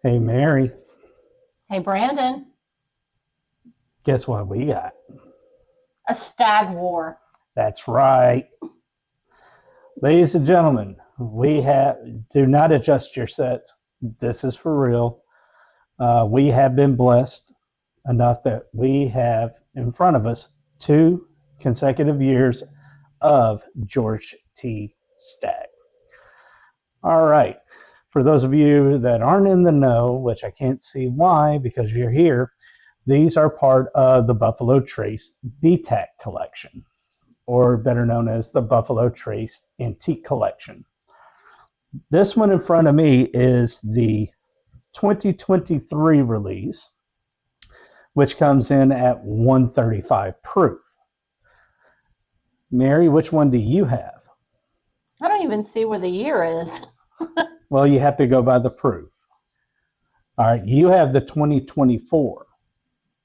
Hey, Mary, Hey, Brandon, guess what we got? a stag war. That's right. Ladies and gentlemen, do not adjust your sets. This is for real. We have been blessed enough that we have in front of us 2 consecutive years of George T Stagg. All right. For those of you that aren't in the know, which I can't see why because you're here, these are part of the Buffalo Trace BTAC collection, or better known as the Buffalo Trace Antique Collection. This one in front of me is the 2023 release, which comes in at 135 proof. Mary, which one do you have? I don't even see where the year is. Well, you have to go by the proof. All right, you have the 2024.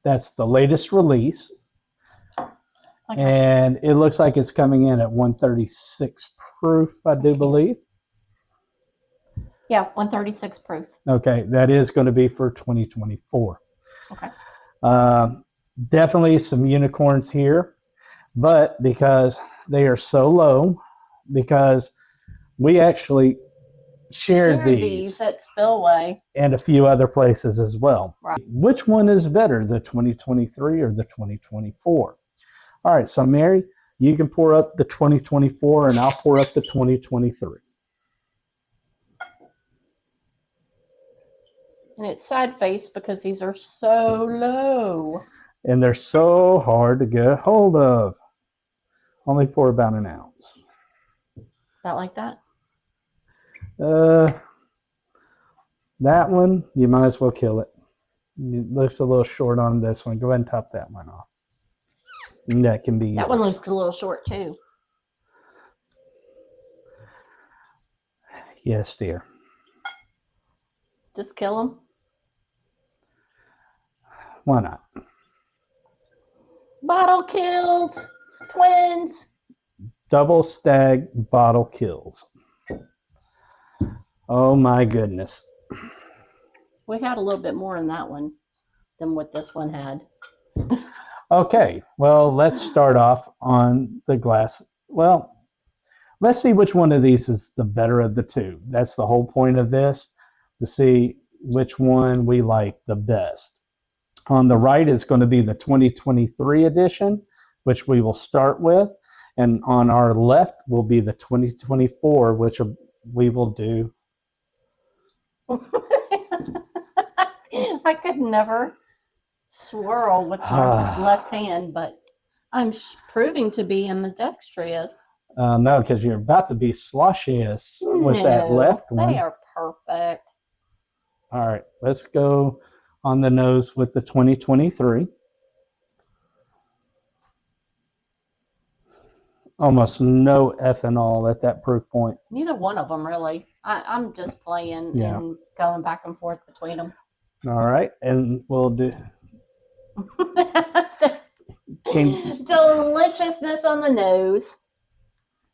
That's the latest release. Okay. And it looks like it's coming in at 136 proof, I do believe. Yeah, 136 proof. Okay, that is going to be for 2024. Okay. Definitely some unicorns here, but because they are so low, because we actually shared these at Spillway and a few other places as well. Right. Which one is better, the 2023 or the 2024? All right, so Mary, you can pour up the 2024 and I'll pour up the 2023. And it's sad face because these are so low. And they're so hard to get hold of. Only pour about an ounce. About like that? That one, you might as well kill it. It looks a little short on this one. Go ahead and top that one off. And that can be that yours. One looks a little short too. Yes, dear. Just kill them? Why not? Bottle kills. Twins. Double Stagg bottle kills. Oh my goodness. We had a little bit more in that one than what this one had. Okay, well, let's start off on the glass. Well, let's see which one of these is the better of the two. That's the whole point of this, to see which one we like the best. On the right is going to be the 2023 edition, which we will start with. And on our left will be the 2024, which we will do. I could never swirl with my left hand, but I'm proving to be ambidextrous. No, because you're about to be sloshiest with that left one. They are perfect. All right, let's go on the nose with the 2023. Almost no ethanol at that proof point. Neither one of them, really. I'm just playing and going back and forth between them. All right, and we'll do... Deliciousness on the nose.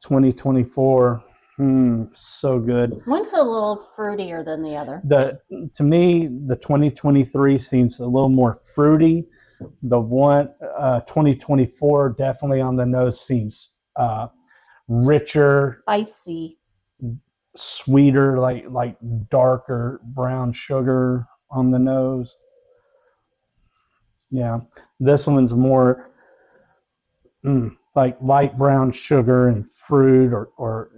2024, so good. One's a little fruitier than the other. To me, the 2023 seems a little more fruity. The one 2024 definitely on the nose seems richer, spicy, sweeter, like darker brown sugar on the nose. Yeah, this one's more like light brown sugar and fruit, or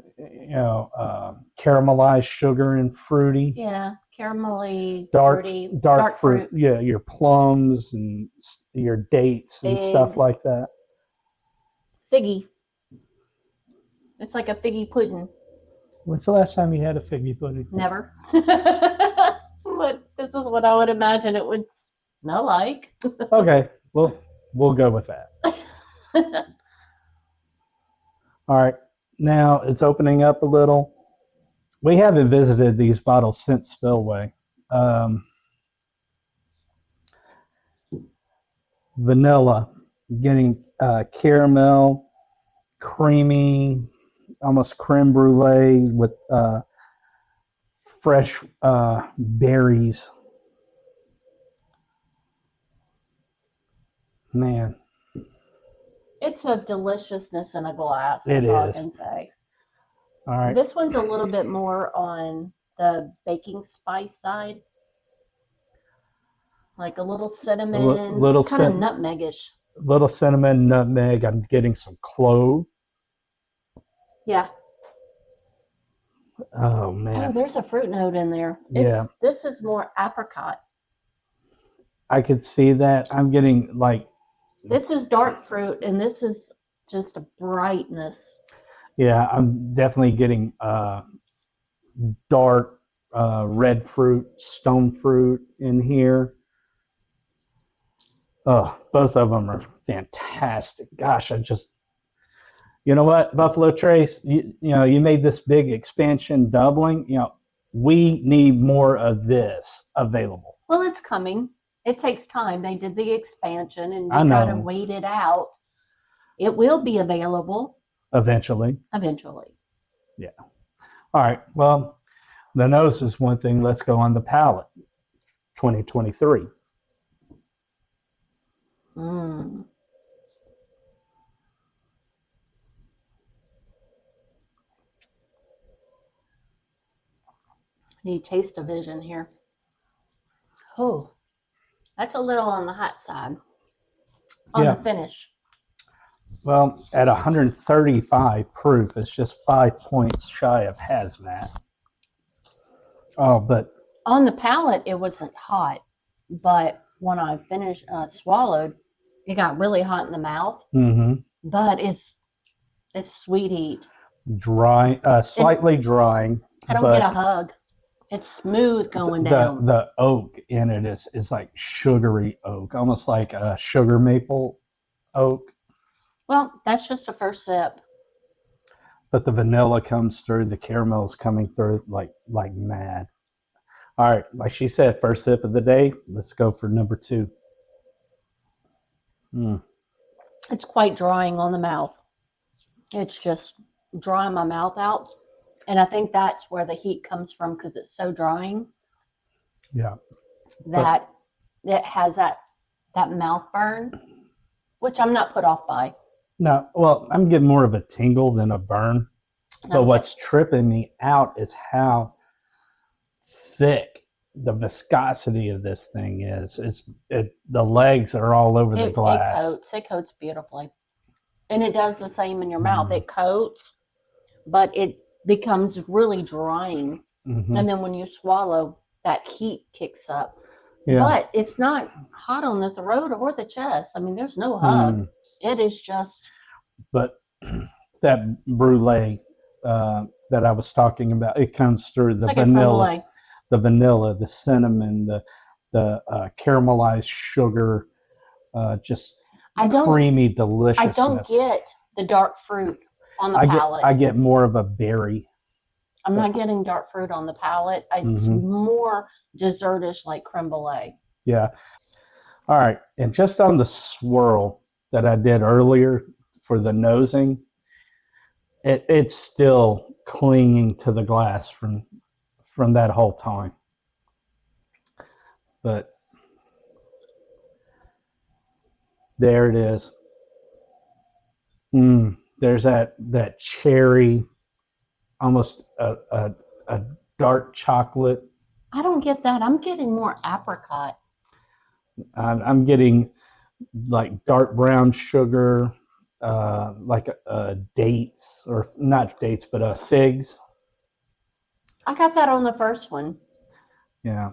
caramelized sugar and fruity. Yeah, caramelly, dark fruit. Yeah, your plums and your dates and stuff like that. Figgy. It's like a figgy pudding. When's the last time you had a figgy pudding? Never. But this is what I would imagine it would smell like. Okay, well, we'll go with that. All right, now it's opening up a little. We haven't visited these bottles since Spillway. Vanilla, getting caramel, creamy, almost creme brulee with fresh berries Man, It's a deliciousness in a glass. it That's all I is. can say. All right. This one's a little bit more on the baking spice side, like a little cinnamon, Little kind of nutmegish. little cinnamon, nutmeg. I'm getting some clove. Yeah. Oh Oh, man. there's a fruit note in there. Yeah. This is more apricot. I could see that. I'm getting like, This is dark fruit, and this is just a brightness. yeah, I'm definitely getting dark red fruit, stone fruit in here. Oh, both of them are fantastic. Gosh, you know what, Buffalo Trace, you made this big expansion doubling. We need more of this available. Well, it's coming. It takes time. They did the expansion, and I you got to know. wait it out. It will be available Eventually. Yeah. All right. Well, the nose is one thing. Let's go on the palate. 2023. Mm. Need taste of vision here. Oh, that's a little on the hot side on the finish. Well, at 135 proof, it's just 5 points shy of hazmat. Oh, but on the palate, it wasn't hot, but when I finished swallowed, it got really hot in the mouth. Mm-hmm. But it's sweet heat. Dry, slightly drying. I don't get a hug. It's smooth going down. The oak in it is like sugary oak, almost like a sugar maple oak. Well, that's just the first sip. But the vanilla comes through, the caramel is coming through like mad. All right, like she said, first sip of the day. Let's go for number 2. It's quite drying on the mouth. It's just drying my mouth out. And I think that's where the heat comes from because it's so drying. Yeah. That it has that mouth burn, which I'm not put off by. No, well, I'm getting more of a tingle than a burn. But what's tripping me out is how thick the viscosity of this thing is. The legs are all over the glass. It coats beautifully. And it does the same in your mouth. It coats, but it becomes really drying. Mm-hmm. And then when you swallow, that heat kicks up. Yeah. But it's not hot on the throat or the chest. I mean, there's no hug. It is just. But that brulee that I was talking about, it comes through the vanilla, the cinnamon, the caramelized sugar, just creamy deliciousness. I don't get the dark fruit on the palate. I get more of a berry. I'm not getting dark fruit on the palate. It's more dessertish, like creme brulee. Yeah. All right. And just on the swirl that I did earlier for the nosing, it's still clinging to the glass from that whole time. But there it is. There's that cherry, almost a dark chocolate. I don't get that. I'm getting more apricot. I'm getting like dark brown sugar, like dates, or not dates, but figs. I got that on the first one. Yeah.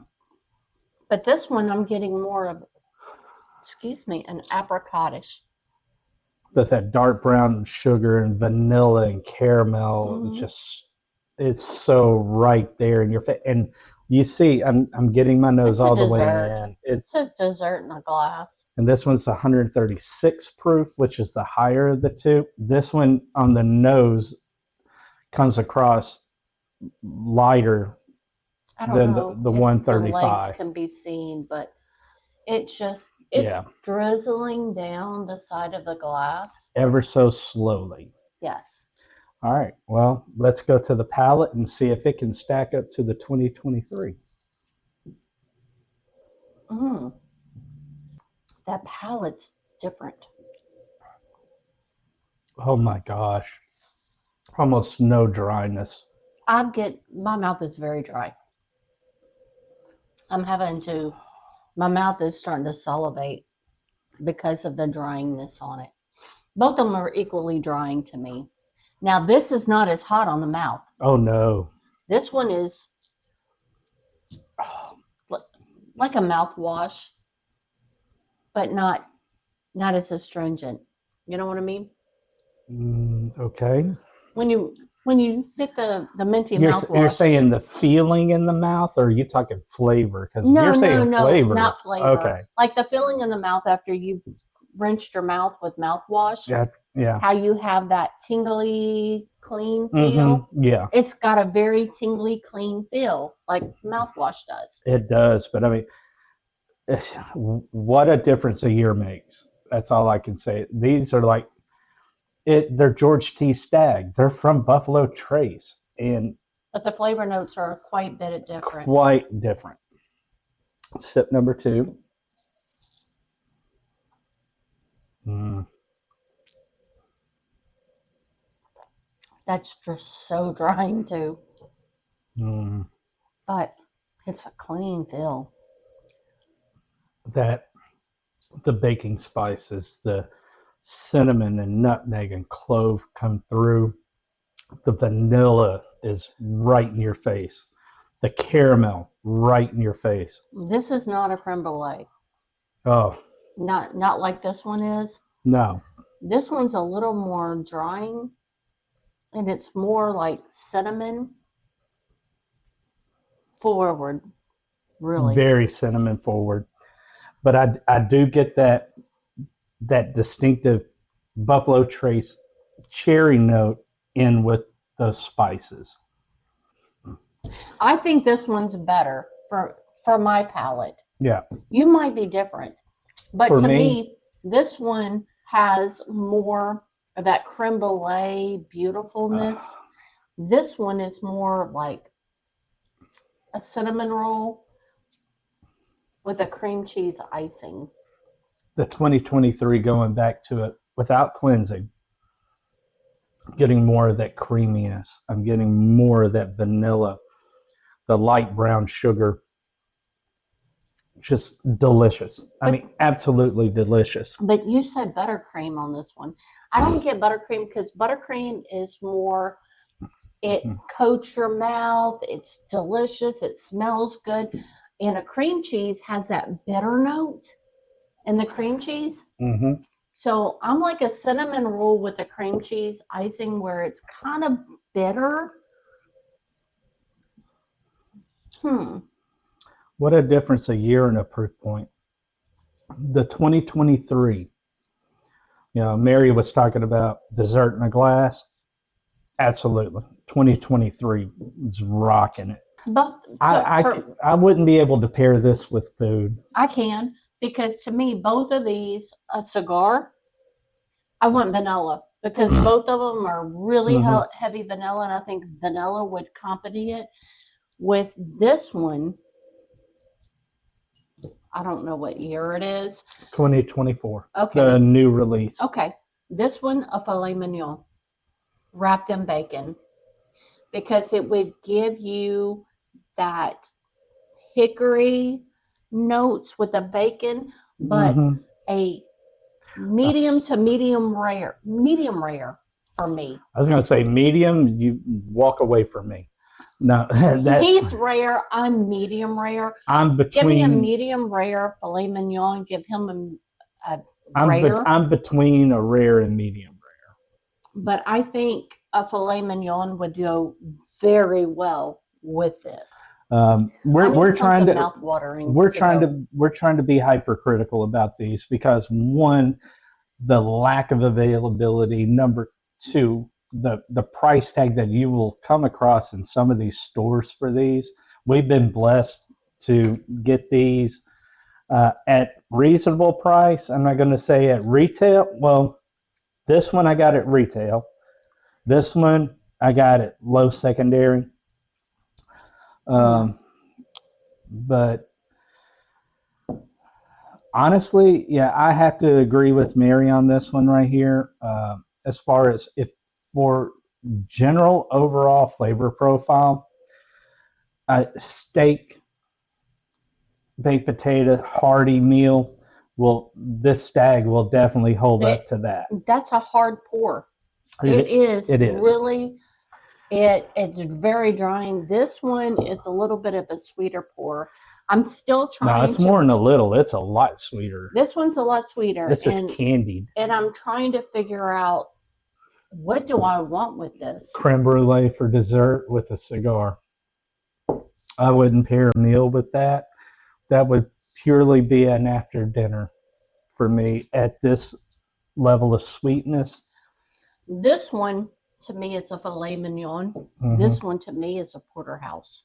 But this one, I'm getting more of, an apricotish. But that dark brown sugar and vanilla and caramel, it's so right there in your face. And you see, I'm getting my nose all the way in. It's a dessert in a glass. And this one's 136 proof, which is the higher of the two. This one on the nose comes across lighter than the 135. The legs can be seen, but it's drizzling down the side of the glass. Ever so slowly. Yes. All right. Well, let's go to the palate and see if it can stack up to the 2023. That palate's different. Oh my gosh. Almost no dryness. My mouth is very dry. My mouth is starting to salivate because of the dryingness on it. Both of them are equally drying to me. Now, this is not as hot on the mouth. Oh no. This one is like a mouthwash, but not as astringent. You know what I mean? Okay. When you hit the minty You're mouthwash. saying the feeling in the mouth, or are you talking flavor? Because No, you're saying no, flavor. not flavor. Okay. Like the feeling in the mouth after you've rinsed your mouth with mouthwash. Yeah. How you have that tingly, clean feel. Yeah. It's got a very tingly, clean feel, like mouthwash does. It does, but I mean, what a difference a year makes. That's all I can say. These are like they're George T Stagg. They're from Buffalo Trace, but the flavor notes are quite a bit different. Quite different. Sip number 2. That's just so drying too. But it's a clean feel. That the baking spices, the cinnamon and nutmeg and clove come through. The vanilla is right in your face. The caramel right in your face. This is not a creme brulee. Oh. Not like this one is. No. This one's a little more drying, and it's more like cinnamon forward, really. Very cinnamon forward. But I do get that distinctive Buffalo Trace cherry note in with those spices. I think this one's better for my palate. Yeah. You might be different. But to me, this one has more of that creme brulee beautifulness. This one is more like a cinnamon roll with a cream cheese icing. The 2023, going back to it without cleansing, I'm getting more of that creaminess. I'm getting more of that vanilla, the light brown sugar. Just delicious. I mean, absolutely delicious. But you said buttercream on this one. I don't get buttercream because buttercream is more, it coats your mouth. It's delicious. It smells good. And a cream cheese has that bitter note in the cream cheese. So I'm like a cinnamon roll with a cream cheese icing where it's kind of bitter. What a difference a year and a proof point. The 2023, Mary was talking about dessert in a glass. Absolutely. 2023 is rocking it. But I wouldn't be able to pair this with food. I can, because to me, both of these, a cigar, I want vanilla because both of them are really heavy vanilla, and I think vanilla would accompany it. With this one, I don't know what year it is. 2024. Okay. The new release. Okay. This one, a filet mignon, wrapped in bacon, because it would give you that hickory notes with the bacon, but a medium to medium rare for me. I was going to say medium, you walk away from me. No, he's rare. I'm medium rare. Give me a medium rare filet mignon. Give him a rare. I'm between a rare and medium rare. But I think a filet mignon would go very well with this. We're trying to mouth-watering. We're trying to be hypercritical about these because, one, the lack of availability. Number two, the price tag that you will come across in some of these stores for these. We've been blessed to get these at reasonable price. I'm not going to say at retail. Well, this one I got at retail. This one I got at low secondary. But Honestly, yeah, I have to agree with Mary on this one right here. As far as if for general overall flavor profile, steak, baked potato, hearty meal, this Stag will definitely hold up to that. That's a hard pour. It is It is. really. It's very drying. This one, it's a little bit of a sweeter pour. I'm still trying. No, it's more than a little. It's a lot sweeter. This one's a lot sweeter. This is candied. And I'm trying to figure out, what do I want with this? Creme brulee for dessert with a cigar. I wouldn't pair a meal with that. That would purely be an after dinner for me at this level of sweetness. This one, to me, it's a filet mignon. Mm-hmm. This one, to me, is a porterhouse.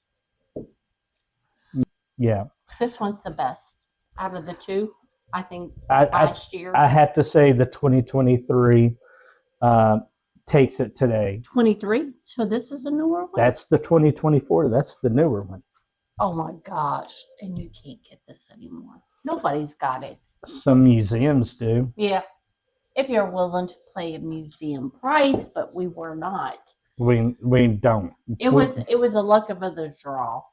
Yeah. This one's the best out of the two, I think, last year. I have to say the 2023 takes it today. 23? So this is a newer one? That's the 2024. That's the newer one. Oh, my gosh. And you can't get this anymore. Nobody's got it. Some museums do. Yeah. If you're willing to pay a museum price, but we were not. We don't. It was a luck of the draw.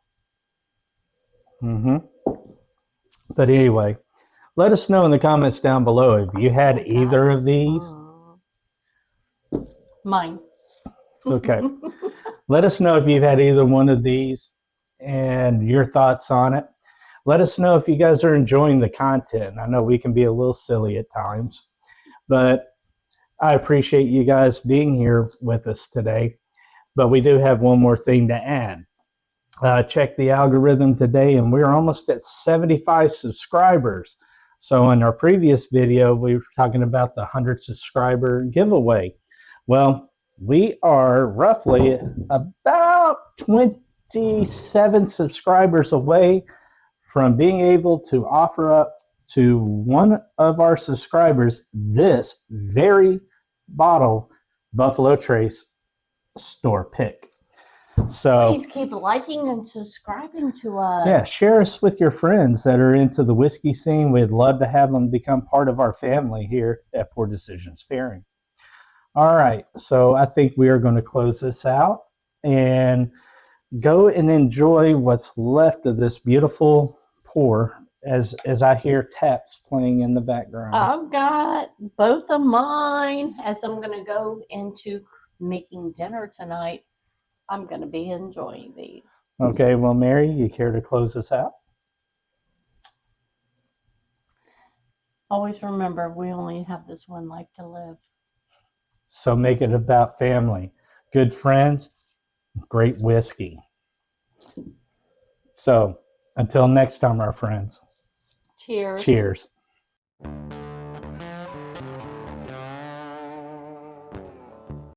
Mm-hmm. But anyway, let us know in the comments down below if you had either of these. Mine. Okay. Let us know if you've had either one of these and your thoughts on it. Let us know if you guys are enjoying the content. I know we can be a little silly at times, but I appreciate you guys being here with us today. But we do have one more thing to add. Check the algorithm today, and we're almost at 75 subscribers. So in our previous video, we were talking about the 100 subscriber giveaway. Well, we are roughly about 27 subscribers away from being able to offer up to one of our subscribers this very bottle Buffalo Trace store pick. So please keep liking and subscribing to us. Yeah, share us with your friends that are into the whiskey scene. We'd love to have them become part of our family here at Poor Decisions Pairing. All right, so I think we are going to close this out and go and enjoy what's left of this beautiful pour as I hear taps playing in the background. I've got both of mine as I'm going to go into making dinner tonight. I'm going to be enjoying these. Okay, well, Mary, you care to close this out? Always remember, we only have this one life to live. So make it about family, good friends, great whiskey. So until next time, our friends. Cheers. Cheers.